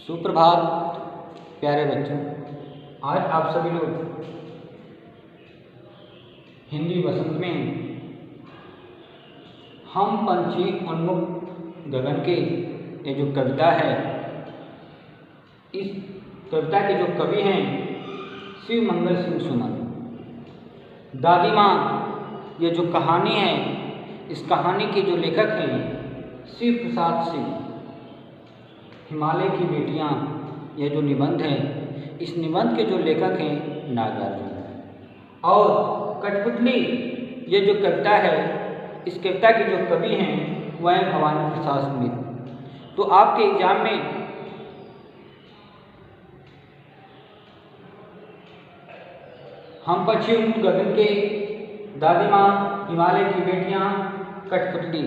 सुप्रभात प्यारे बच्चों। आज आप सभी लोग हिंदी वसंत में हम पंछी उन्मुख गगन के ये जो कविता है, इस कविता के जो कवि हैं शिव मंगल सिंह सुमन। दादी माँ ये जो कहानी है, इस कहानी के जो लेखक हैं शिव प्रसाद सिंह। हिमालय की बेटियाँ यह जो निबंध है, इस निबंध के जो लेखक हैं नागार्जुन। और कठपुतली ये जो कविता है, इस कविता के जो कवि हैं वह हैं भवानी प्रसाद स्मिथ। तो आपके एग्जाम में हम पंछी उन्मुख गगन के, दादी माँ, हिमालय की बेटियाँ, कठपुतली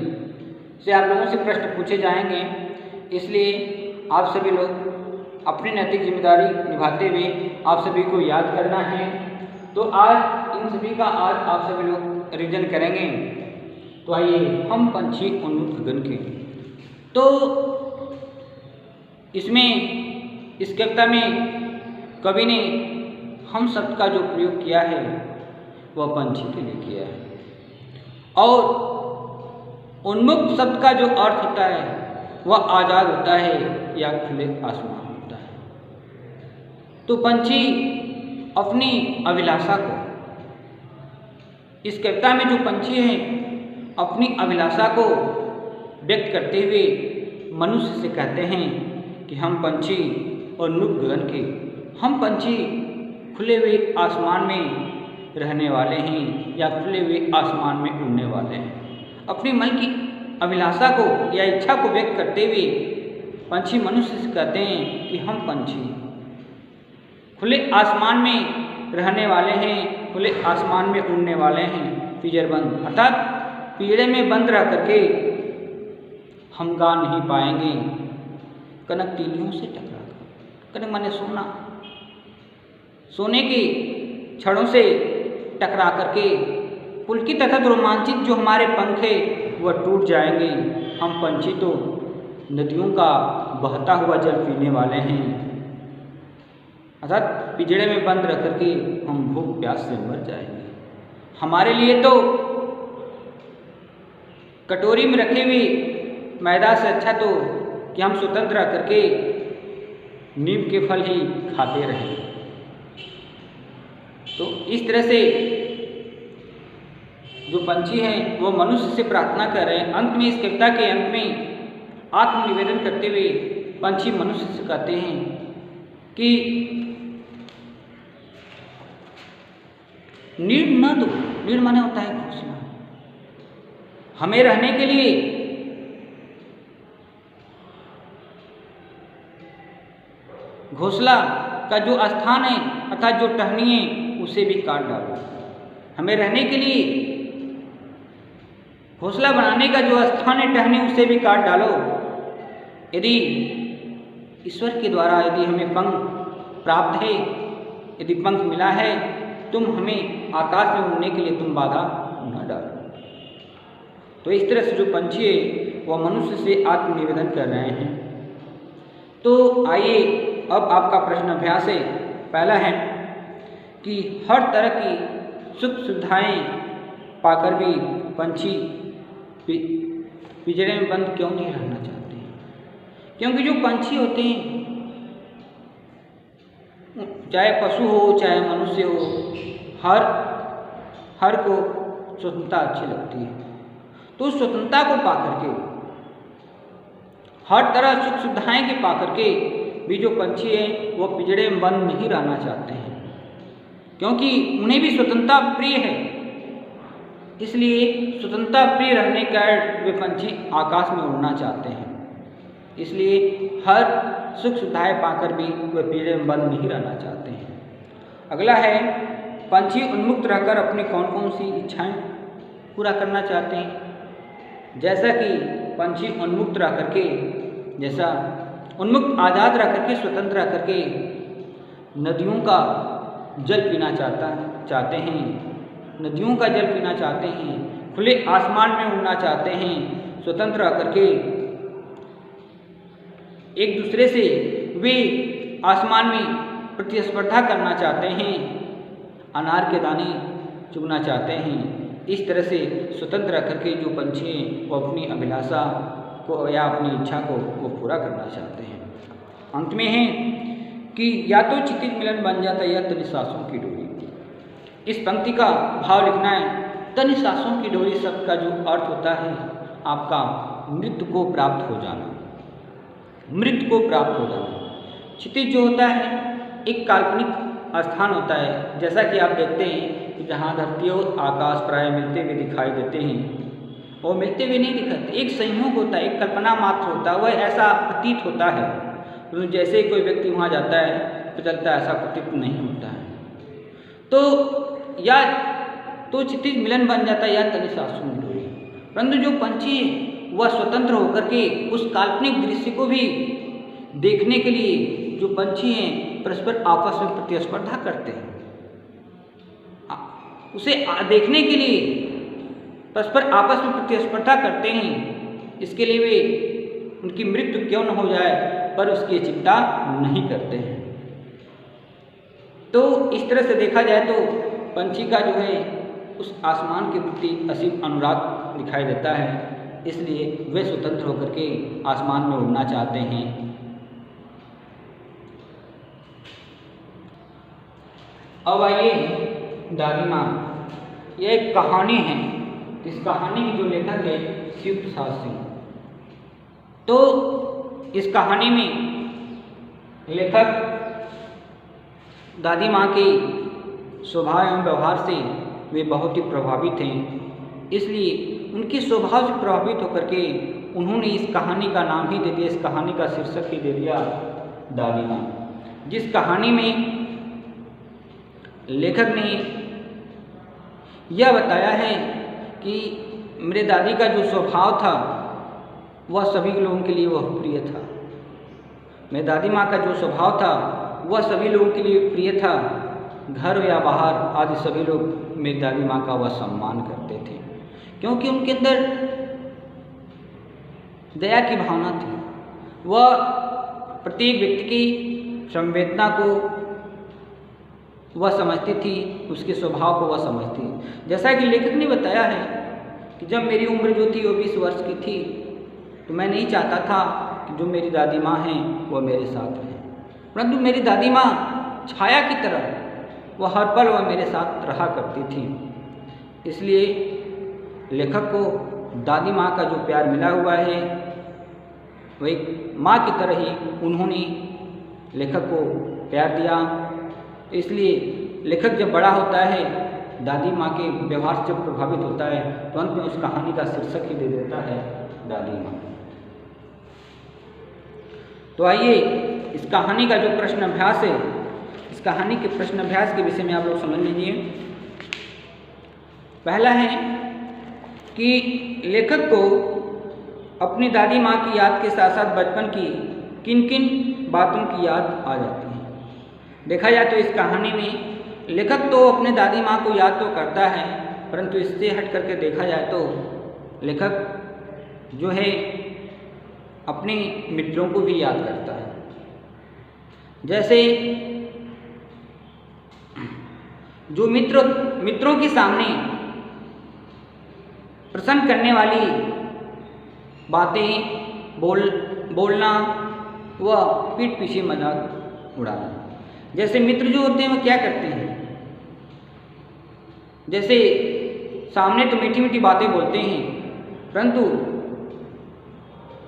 से आप लोगों से प्रश्न पूछे जाएंगे। इसलिए आप सभी लोग अपनी नैतिक जिम्मेदारी निभाते हुए आप सभी को याद करना है। तो आज इन सभी का आज आप सभी लोग रिवीजन करेंगे। तो आइए हम पंछी उन्मुख गगन के। तो इसमें इस कविता में कवि ने हम शब्द का जो प्रयोग किया है वह पंछी के लिए किया है। और उन्मुख शब्द का जो अर्थ होता है वह आज़ाद होता है या खुले आसमान होता है। तो पंछी अपनी अभिलाषा को, इस कविता में जो पंछी हैं अपनी अभिलाषा को व्यक्त करते हुए मनुष्य से कहते हैं कि हम पंछी उन्मुख गगन के, हम पंछी खुले हुए आसमान में रहने वाले हैं या खुले हुए आसमान में उड़ने वाले हैं। अपनी मन की अभिलाषा को या इच्छा को व्यक्त करते हुए पंछी मनुष्य से कहते हैं कि हम पंछी खुले आसमान में रहने वाले हैं, खुले आसमान में उड़ने वाले हैं, पिंजरबंद, अर्थात पिंजरे में बंद रह करके हम गा नहीं पाएंगे कनक तीलियों से टकरा कर। कनक माने सोना, सोने के छड़ों से टकरा करके पुलकित तथा रोमांचित जो हमारे पंख है वह टूट जाएंगे। हम पंछी तो नदियों का बहता हुआ जल पीने वाले हैं, अर्थात पिंजड़े में बंद रख करके हम भूख प्यास से मर जाएंगे। हमारे लिए तो कटोरी में रखे हुए मैदा से अच्छा तो कि हम स्वतंत्र रह करके नीम के फल ही खाते रहें। तो इस तरह से जो पंछी हैं वो मनुष्य से प्रार्थना कर रहे हैं। अंत में, इस कविता के अंत में आत्मनिवेदन करते हुए पंछी मनुष्य से कहते हैं कि नीड न दो। नीड माने होता है घोंसला। हमें रहने के लिए घोंसला का जो स्थान है अर्थात जो टहनी है उसे भी काट डालो। हमें रहने के लिए घोंसला बनाने का जो स्थान है टहनी उसे भी काट डालो। यदि ईश्वर के द्वारा यदि हमें पंख प्राप्त है, यदि पंख मिला है, तुम हमें आकाश में उड़ने के लिए तुम बाधा न डालो। तो इस तरह से जो पंछी है वह मनुष्य से आत्मनिवेदन कर रहे हैं। तो आइए अब आपका प्रश्न अभ्यास है। पहला है कि हर तरह की सुख सुविधाएं पाकर भी पंछी पिंजरे में बंद क्यों नहीं रहना चाहते हैं? क्योंकि जो पंछी होते हैं, चाहे पशु हो चाहे मनुष्य हो, हर को स्वतंत्रता अच्छी लगती है। तो उस स्वतंत्रता को पाकर के, हर तरह सुख सुविधाएं के पाकर के भी जो पंछी हैं वो पिंजरे में बंद नहीं रहना चाहते हैं, क्योंकि उन्हें भी स्वतंत्रता प्रिय है। इसलिए स्वतंत्रता प्रिय रहने के कारण वे पंछी आकाश में उड़ना चाहते हैं। इसलिए हर सुख सुविधाएं पाकर भी वे पिंजरे में बंद नहीं रहना चाहते हैं। अगला है, पंछी उन्मुक्त रहकर अपनी कौन कौन सी इच्छाएं पूरा करना चाहते हैं। जैसा कि पंछी उन्मुक्त रह करके, जैसा उन्मुक्त आज़ाद रह करके, स्वतंत्र रह करके नदियों का जल पीना चाहते हैं, नदियों का जल पीना चाहते हैं, खुले आसमान में उड़ना चाहते हैं, स्वतंत्र रह करके एक दूसरे से वे आसमान में प्रतिस्पर्धा करना चाहते हैं, अनार के दाने चुगना चाहते हैं। इस तरह से स्वतंत्र रह करके जो पंछी हैं वो अपनी अभिलाषा को या अपनी इच्छा को वो पूरा करना चाहते हैं। अंत में है कि या तो क्षितिज मिलन बन जाता है या तनि सांसों की डोरी। इस पंक्ति का भाव लिखना है, तनि सांसों की डोरी शब्द का जो अर्थ होता है आपका मृत्यु को प्राप्त हो जाना, मृत्यु को प्राप्त हो जाना। क्षितिज जो होता है एक काल्पनिक स्थान होता है, जैसा कि आप देखते हैं कि जहाँ धरती और आकाश प्राय मिलते हुए दिखाई देते हैं, वो मिलते हुए नहीं दिखाते, एक संयोग होता है, एक कल्पना मात्र होता है, वह ऐसा प्रतीत होता है। तो जैसे ही कोई व्यक्ति वहाँ जाता है तो चलता है, ऐसा प्रतीत नहीं होता है। तो या तो क्षितिज मिलन बन जाता है या तनि सांसों की डोरी। परंतु जो पंछी है वह स्वतंत्र होकर के उस काल्पनिक दृश्य को भी देखने के लिए जो पंछी हैं परस्पर आपस में प्रतिस्पर्धा करते हैं, उसे देखने के लिए परस्पर आपस में प्रतिस्पर्धा करते हैं। इसके लिए वे उनकी मृत्यु क्यों न हो जाए पर उसकी चिंता नहीं करते हैं। तो इस तरह से देखा जाए तो पंछी का जो है उस आसमान के प्रति असीम अनुराग दिखाई देता है, इसलिए वे स्वतंत्र होकर के आसमान में उड़ना चाहते हैं। अब आइए दादी माँ, यह एक कहानी है। इस कहानी की जो लेखक है शिव प्रसाद सिंह। तो इस कहानी में लेखक दादी माँ के स्वभाव एवं व्यवहार से वे बहुत ही प्रभावित हैं, इसलिए उनके स्वभाव से प्रभावित होकर के उन्होंने इस कहानी का नाम ही दे दिया, इस कहानी का शीर्षक ही दे दिया दादी माँ। जिस कहानी में लेखक ने यह बताया है कि मेरे दादी का जो स्वभाव था वह सभी लोगों के लिए वह प्रिय था। मेरी दादी माँ का जो स्वभाव था वह सभी लोगों के लिए प्रिय था। घर या बाहर आदि सभी लोग मेरी दादी माँ का वह सम्मान करते थे, क्योंकि उनके अंदर दया की भावना थी। वह प्रत्येक व्यक्ति की संवेदना को वह समझती थी, उसके स्वभाव को वह समझती। जैसा कि लेखक ने बताया है कि जब मेरी उम्र जो थी वो 20 वर्ष की थी, तो मैं नहीं चाहता था कि जो मेरी दादी माँ हैं वह मेरे साथ रहें, परंतु मेरी दादी माँ छाया की तरह वह हर पल वह मेरे साथ रहा करती थी। इसलिए लेखक को दादी माँ का जो प्यार मिला हुआ है वह एक माँ की तरह ही उन्होंने लेखक को प्यार दिया। इसलिए लेखक जब बड़ा होता है दादी माँ के व्यवहार से प्रभावित होता है तो अंत में उस कहानी का शीर्षक ही दे देता है दादी माँ। तो आइए इस कहानी का जो प्रश्न अभ्यास है, इस कहानी के प्रश्न अभ्यास के विषय में आप लोग समझ लीजिए। पहला है कि लेखक को अपनी दादी माँ की याद के साथ साथ बचपन की किन किन बातों की याद आ जाती है। देखा जाए तो इस कहानी में लेखक तो अपने दादी माँ को याद तो करता है, परंतु इससे हट करके देखा जाए तो लेखक जो है अपने मित्रों को भी याद करता है। जैसे जो मित्रों के सामने प्रसन्न करने वाली बातें बोलना व पीठ पीछे मजाक उड़ाना। जैसे मित्र जो होते हैं वो क्या करते हैं, जैसे सामने तो मीठी मीठी बातें बोलते हैं, परंतु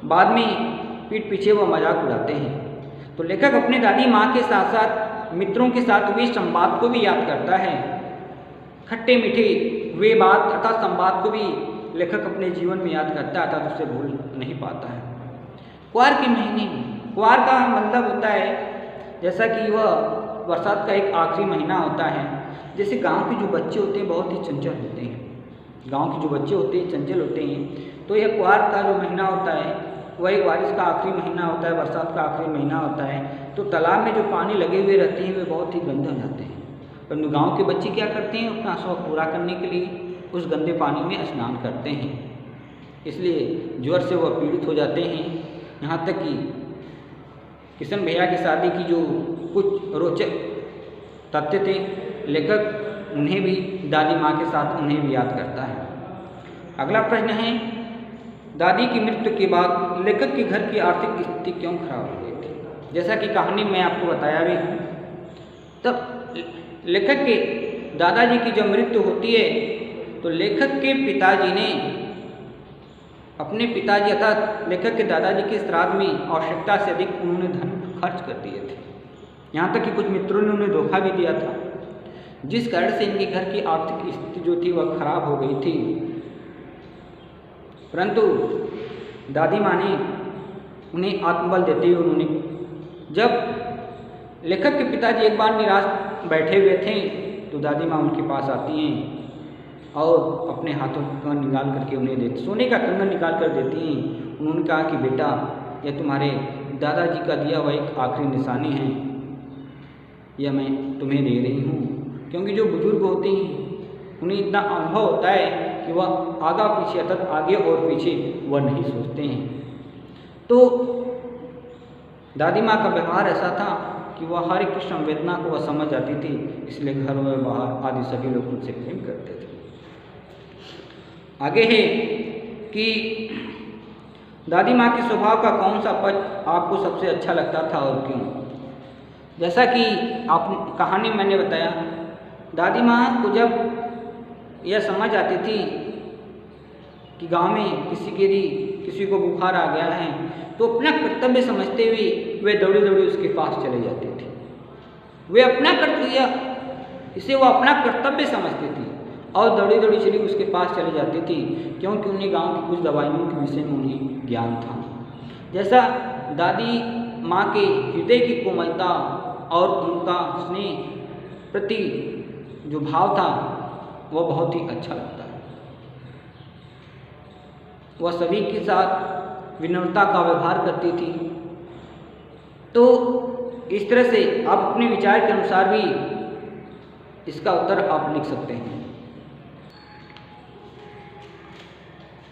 बाद में पीठ पीछे वो मजाक उड़ाते हैं। तो लेखक अपने दादी माँ के साथ साथ मित्रों के साथ हुए संवाद को भी याद करता है। खट्टे मीठे वे बात अर्थात संवाद को भी लेखक अपने जीवन में याद करता है, अर्थात उससे भूल नहीं पाता है। कुआर के महीने में, कुआर का मतलब होता है जैसा कि वह बरसात का एक आखिरी महीना होता है। जैसे गांव के जो बच्चे होते हैं बहुत ही चंचल होते हैं, गांव के जो बच्चे होते हैं चंचल होते हैं, तो यह कुआर का जो महीना होता है वह एक बारिश का आखिरी महीना होता है, बरसात का आखिरी महीना होता है। तो तालाब में जो पानी लगे हुए रहते हैं वे बहुत ही गंदे हो जाते हैं, परंतु गाँव के बच्चे क्या करते हैं, अपना शौक पूरा करने के लिए उस गंदे पानी में स्नान करते हैं। इसलिए ज्वर से वह पीड़ित हो जाते हैं, यहाँ तक कि किशन भैया की शादी की जो कुछ रोचक तथ्य थे, लेखक उन्हें भी दादी माँ के साथ उन्हें भी याद करता है। अगला प्रश्न है, दादी की मृत्यु के बाद लेखक के घर की आर्थिक स्थिति क्यों खराब हो गई थी? जैसा कि कहानी में आपको बताया भी है, तब लेखक के दादाजी की जब मृत्यु होती है तो लेखक के पिताजी ने अपने पिताजी अर्थात लेखक के दादाजी के श्राद्ध में आवश्यकता से अधिक उन्होंने धन खर्च कर दिए थे। यहाँ तक कि कुछ मित्रों ने उन्हें धोखा भी दिया था, जिस कारण से इनके घर की आर्थिक स्थिति जो थी वह खराब हो गई थी। परंतु दादी माँ ने उन्हें आत्मबल देते हुए उन्होंने, जब लेखक के पिताजी एक बार निराश बैठे हुए थे तो दादी माँ उनके पास आती हैं और अपने हाथों का निकाल करके उन्हें देती, सोने का कंगन निकाल कर देती हैं। उन्होंने कहा कि बेटा, यह तुम्हारे दादाजी का दिया हुआ एक आखिरी निशानी है, यह मैं तुम्हें दे रही हूँ। क्योंकि जो बुजुर्ग होते हैं उन्हें इतना अनुभव होता है कि वह आगा पीछे अर्थात आगे और पीछे वह नहीं सोचते हैं। तो दादी माँ का व्यवहार ऐसा था कि वह हर एक की संवेदना को वह समझ जाती थी, इसलिए घर में बाहर आदि सभी लोग उनसे प्रेम करते थे। आगे है कि दादी माँ के स्वभाव का कौन सा पक्ष आपको सबसे अच्छा लगता था और क्यों? जैसा कि आप कहानी मैंने बताया, दादी माँ को जब यह समझ आती थी कि गांव में किसी को बुखार आ गया है तो अपना कर्तव्य समझते हुए वे दौड़ी दौड़ी उसके पास चले जाती थी। वे अपना कर्तव्य, इसे वो अपना कर्तव्य समझती थी और दौड़ी दौड़ी चली उसके पास चली जाती थी, क्योंकि उन्हें गांव की कुछ दवाइयों के विषय में उन्हें ज्ञान था। जैसा दादी माँ के हृदय की कोमलता और उनका स्नेह प्रति जो भाव था वह बहुत ही अच्छा लगता है। वह सभी के साथ विनम्रता का व्यवहार करती थी। तो इस तरह से आप अपने विचार के अनुसार भी इसका उत्तर आप लिख सकते हैं।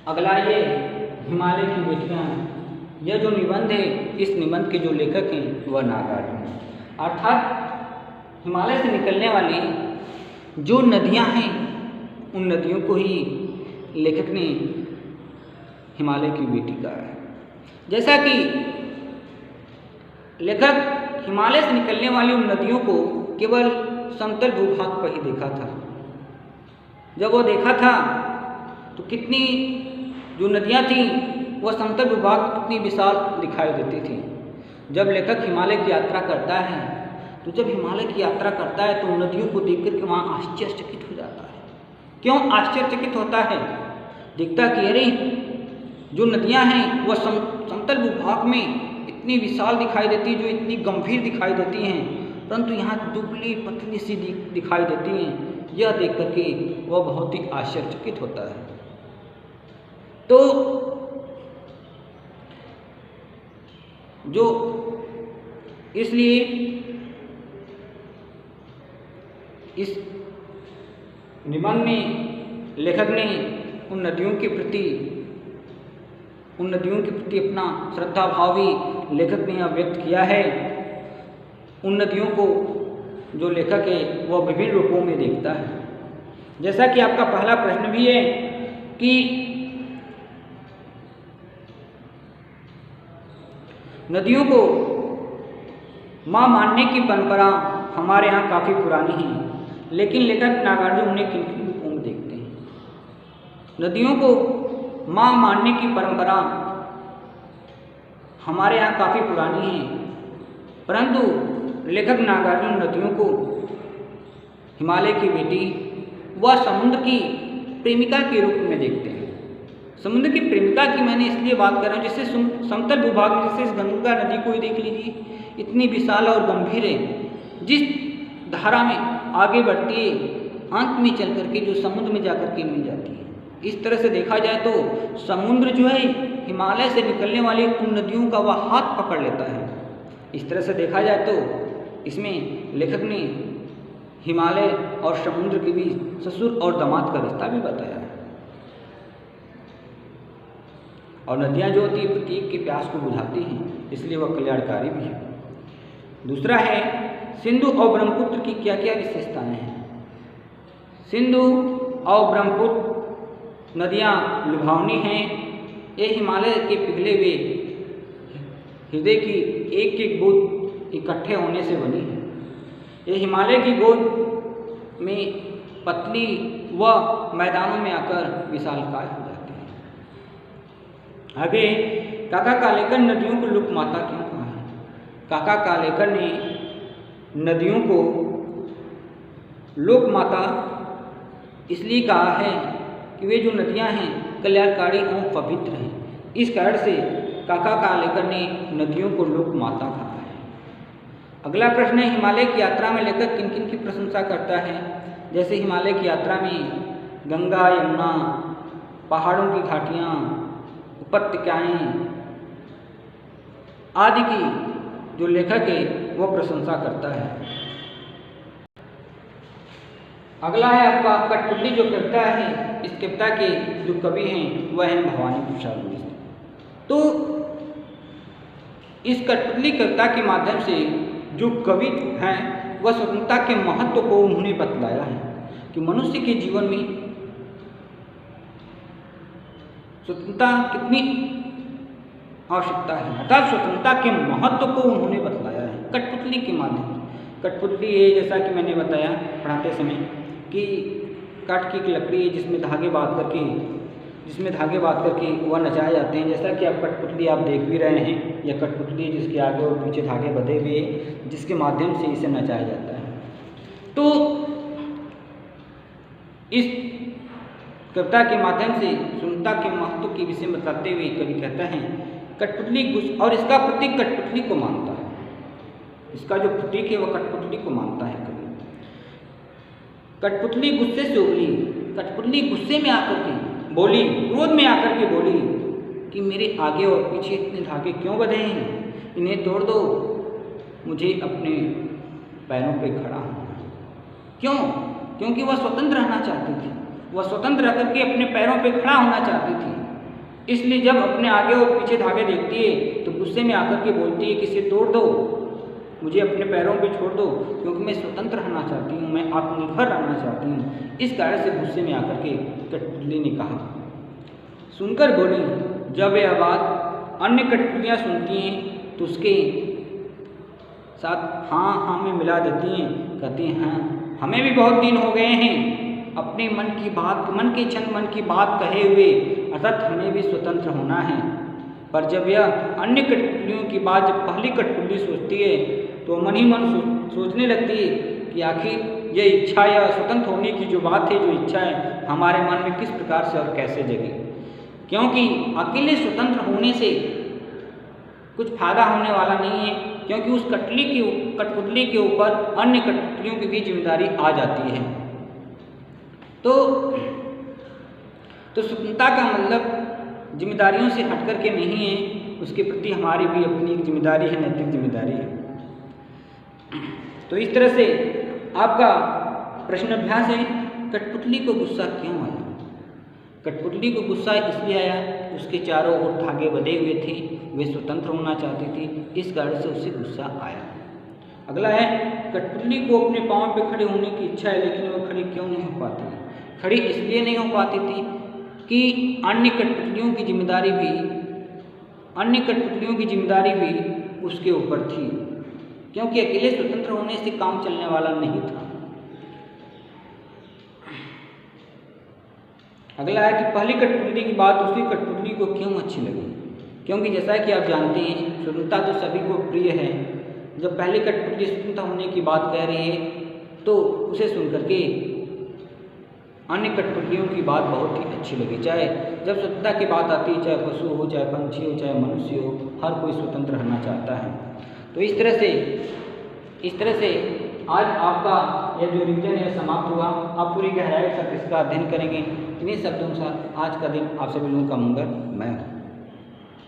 अगला ये हिमालय की बेटियाँ, यह जो निबंध है, इस निबंध के जो लेखक हैं वह नागार्जुन हैं। अर्थात हिमालय से निकलने वाली जो नदियाँ हैं उन नदियों को ही लेखक ने हिमालय की बेटी कहा है। जैसा कि लेखक हिमालय से निकलने वाली उन नदियों को केवल समतल भूभाग पर ही देखा था। जब वो देखा था तो कितनी जो नदियाँ थीं वह समतल भूभाग कितनी विशाल दिखाई देती थी। जब लेखक हिमालय की यात्रा करता है तो उन नदियों को देख कर के वहाँ आश्चर्यचकित हो जाता है। क्यों आश्चर्यचकित होता है? दिखता कि अरे जो नदियाँ हैं वह समतल भूभाग में इतनी विशाल दिखाई देती, जो इतनी गंभीर दिखाई देती हैं, परंतु यहाँ दुबली पतली सी दिखाई देती हैं। यह देख करके वह बहुत ही आश्चर्यचकित होता है। तो जो इसलिए इस निबंध में लेखक ने उन नदियों के प्रति अपना श्रद्धा भाव भी लेखक ने यहाँ व्यक्त किया है। उन नदियों को जो लेखक है वह विभिन्न रूपों में देखता है। जैसा कि आपका पहला प्रश्न भी है कि नदियों को माँ मानने की परंपरा हमारे यहाँ काफ़ी पुरानी है, लेकिन लेखक नागार्जुन उन्हें किन किन रूपों में देखते हैं? नदियों को माँ मानने की परंपरा हमारे यहाँ काफ़ी पुरानी है, परंतु लेखक नागार्जुन नदियों को हिमालय की बेटी व समुद्र की प्रेमिका के रूप में देखते हैं। समुद्र की प्रेमिका की मैंने इसलिए बात कर रहा हूँ, जैसे समतल भूभाग में जैसे इस गंगा नदी को ही देख लीजिए, इतनी विशाल और गंभीर है। जिस धारा में आगे बढ़ती है अंत में चल करके जो समुद्र में जाकर के मिल जाती है। इस तरह से देखा जाए तो समुद्र जो है हिमालय से निकलने वाली उन नदियों का वह हाथ पकड़ लेता है। इस तरह से देखा जाए तो इसमें लेखक ने हिमालय और समुद्र के बीच ससुर और दामाद का रिश्ता भी बताया है। और नदियाँ जो होती है प्रत्येक की प्यास को बुझाती हैं, इसलिए वह कल्याणकारी भी है। दूसरा है सिंधु और ब्रह्मपुत्र की क्या क्या विशेषताएं हैं। सिंधु और ब्रह्मपुत्र नदियाँ लुभावनी हैं। ये हिमालय के पिघले हुए हृदय की एक एक बूंद इकट्ठे होने से बनी है। ये हिमालय की गोद में पतली व मैदानों में आकर विशालकाय हो जाती है। आगे काका कालेकर नदियों को लोक माता क्यों कहा है? काका कालेकर ने नदियों को लोक माता इसलिए कहा है कि वे जो नदियां हैं कल्याणकारी एवं पवित्र हैं। इस कारण से काका कालेकर ने नदियों को लोक माता कहा है। अगला प्रश्न है हिमालय की यात्रा में लेकर किन किन की प्रशंसा करता है। जैसे हिमालय की यात्रा में गंगा, यमुना, पहाड़ों की घाटियाँ, उपत्यकाएँ आदि की जो लेखक है वो प्रशंसा करता है। अगला है आपका कठपुतली जो कविता है। इस कविता के जो कवि हैं वह हैं भवानी प्रसाद मिश्र। तो इस कठपुतली कविता के माध्यम से जो कवि हैं वह स्वतंत्रता के महत्व को उन्होंने बतलाया है कि मनुष्य के जीवन में स्वतंत्रता कितनी आवश्यकता है, अर्थात स्वतंत्रता के महत्व को उन्होंने बतलाया है कठपुतली के माध्यम से। कठपुतली है जैसा कि मैंने बताया पढ़ाते समय कि काठ की एक लकड़ी है जिसमें धागे बांध करके वह नचाए जाते हैं। जैसा कि आप कठपुतली आप देख भी रहे हैं, यह कठपुतली जिसके आगे और पीछे धागे बंधे हुए जिसके माध्यम से इसे नचाया जाता है। तो इस कविता के माध्यम से स्वतंत्रता के महत्व के विषय में बताते हुए कवि कहता है कठपुतली और इसका प्रतीक कठपुतली को मानता है। इसका जो प्रतीक है वह कठपुतली को मानता है कवि। कठपुतली गुस्से से उबली, कठपुतली गुस्से में आकर के बोली, क्रोध में आकर के बोली कि मेरे आगे और पीछे इतने धागे क्यों बंधे हैं, इन्हें तोड़ दो, मुझे अपने पैरों पे खड़ा होना है। क्यों? क्योंकि वह स्वतंत्र रहना चाहती थी। वह स्वतंत्र रह करके अपने पैरों पे खड़ा होना चाहती थी। इसलिए जब अपने आगे और पीछे धागे देखती है तो गुस्से में आकर के बोलती है कि इसे तोड़ दो, मुझे अपने पैरों पे छोड़ दो, क्योंकि मैं स्वतंत्र रहना चाहती हूँ, मैं आत्मनिर्भर रहना चाहती हूँ। इस कारण से गुस्से में आकर के कठपुतली ने कहा। सुनकर बोली, जब यह बात अन्य कठपुतलियाँ सुनती हैं तो उसके साथ हाँ हाँ में मिला देती हैं, कहती हैं हाँ हमें भी बहुत दिन हो गए हैं अपने मन की बात कहे हुए, अर्थात हमें भी स्वतंत्र होना है। पर जब यह अन्य कठपुतलियों की बात जब पहली कठपुतली सोचती है तो मन ही मन सोचने लगती है कि आखिर ये इच्छा या स्वतंत्र होने की जो बात है, जो इच्छा है हमारे मन में किस प्रकार से और कैसे जगे। क्योंकि अकेले स्वतंत्र होने से कुछ फायदा होने वाला नहीं है, क्योंकि उस कठपुतली के ऊपर अन्य कठपुतलियों की भी जिम्मेदारी आ जाती है। तो स्वतंत्रता का मतलब जिम्मेदारियों से हट कर के नहीं है, उसके प्रति हमारी भी अपनी एक जिम्मेदारी है, नैतिक जिम्मेदारी है। तो इस तरह से आपका प्रश्न अभ्यास है, कठपुतली को गुस्सा क्यों आया? कठपुतली को गुस्सा इसलिए आया, उसके चारों ओर धागे बंधे हुए थे, वे स्वतंत्र होना चाहती थी, इस कारण से उसे गुस्सा आया। अगला है, कठपुतली को अपने पाँव पे खड़े होने की इच्छा है, लेकिन वह खड़ी क्यों नहीं हो पाती? खड़ी इसलिए नहीं हो पाती थी कि अन्य कठपुतलियों की जिम्मेदारी भी उसके ऊपर थी, क्योंकि अकेले स्वतंत्र होने से काम चलने वाला नहीं था। अगला है कि पहली कठपुतली की बात दूसरी कठपुतली को क्यों अच्छी लगी? क्योंकि जैसा कि आप जानते हैं स्वतंत्रता तो सभी को प्रिय है। जब पहली कठपुतली स्वतंत्र होने की बात कह रही है तो उसे सुन करके अन्य कठपुतलियों की बात बहुत ही अच्छी लगी। चाहे जब स्वतंत्रता की बात आती है, चाहे पशु हो, चाहे पंछी हो, चाहे मनुष्य हो, हर कोई स्वतंत्र रहना चाहता है। तो इस तरह से आज आपका यह जो रिवीजन है समाप्त हुआ। आप पूरी गहराई से इसका अध्ययन करेंगे। इन्हीं शब्दों के साथ आज का दिन आप सभी लोगों का मंगल मैं हूँ।